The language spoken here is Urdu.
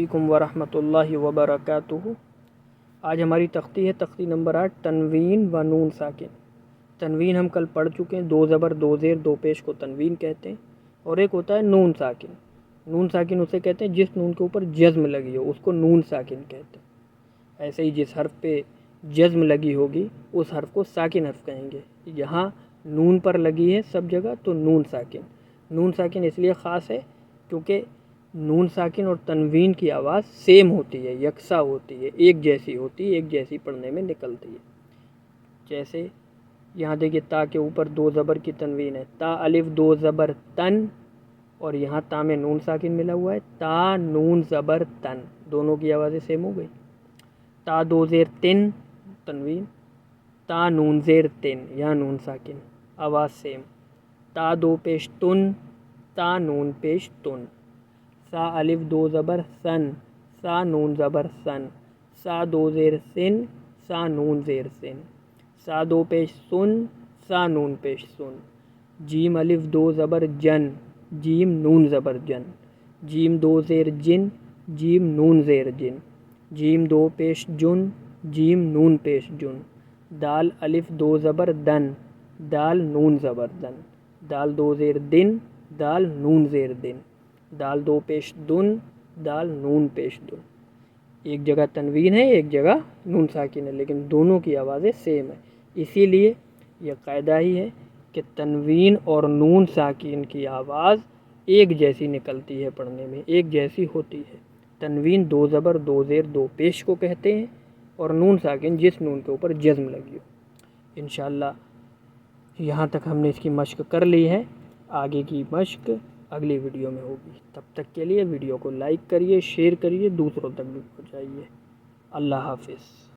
علیکم ورحمۃ اللہ وبرکاتہ۔ آج ہماری تختی ہے تختی نمبر 8 تنوین و نون ساکن۔ تنوین ہم کل پڑھ چکے ہیں، دو زبر دو زیر دو پیش کو تنوین کہتے ہیں، اور ایک ہوتا ہے نون ساکن۔ نون ساکن اسے کہتے ہیں جس نون کے اوپر جزم لگی ہو، اس کو نون ساکن کہتے ہیں۔ ایسے ہی جس حرف پہ جزم لگی ہوگی اس حرف کو ساکن حرف کہیں گے۔ یہاں نون پر لگی ہے سب جگہ تو نون ساکن۔ نون ساکن اس لیے خاص ہے کیونکہ نون ساکن اور تنوین کی آواز سیم ہوتی ہے، یکساں ہوتی ہے، ایک جیسی ہوتی ہے، ایک جیسی پڑھنے میں نکلتی ہے۔ جیسے یہاں دیکھیے تا کے اوپر دو زبر کی تنوین ہے، تا الف دو زبر تن، اور یہاں تا میں نون ساکن ملا ہوا ہے، تا نون زبر تن، دونوں کی آوازیں سیم ہو گئی۔ تا دو زیر تن تنوین، تا نون زیر تن یہاں نون ساکن، آواز سیم۔ تا دو پیش تن، تا نون پیش تن۔ سا الف دو زبر سن، سا نون زبر سن، سا دو زیر سن، سا نون زیر سن۔ سا دو پیش سن، سا نون پیش سن۔ جیم الف دو زبر جن، جیم نون زبر جن۔ جیم دو زیر جن، جیم نون زیر جن۔ جیم دو پیش جن، جیم نون پیش جن۔ دال الف دو زبر دن، دال نون زبر دن۔ دال دو زیر دن، دال نون زیر دن۔ دال دو پیش دن، دال نون پیش دن۔ ایک جگہ تنوین ہے ایک جگہ نون ساکن ہے، لیکن دونوں کی آوازیں سیم ہیں۔ اسی لیے یہ قاعدہ ہی ہے کہ تنوین اور نون ساکن کی آواز ایک جیسی نکلتی ہے، پڑھنے میں ایک جیسی ہوتی ہے۔ تنوین دو زبر دو زیر دو پیش کو کہتے ہیں، اور نون ساکن جس نون کے اوپر جزم لگی ہو۔ انشاءاللہ یہاں تک ہم نے اس کی مشق کر لی ہے، آگے کی مشق اگلی ویڈیو میں ہوگی۔ تب تک کے لیے ویڈیو کو لائک کریے، شیئر کریے، دوسروں تک بھی پہنچائیے۔ اللہ حافظ۔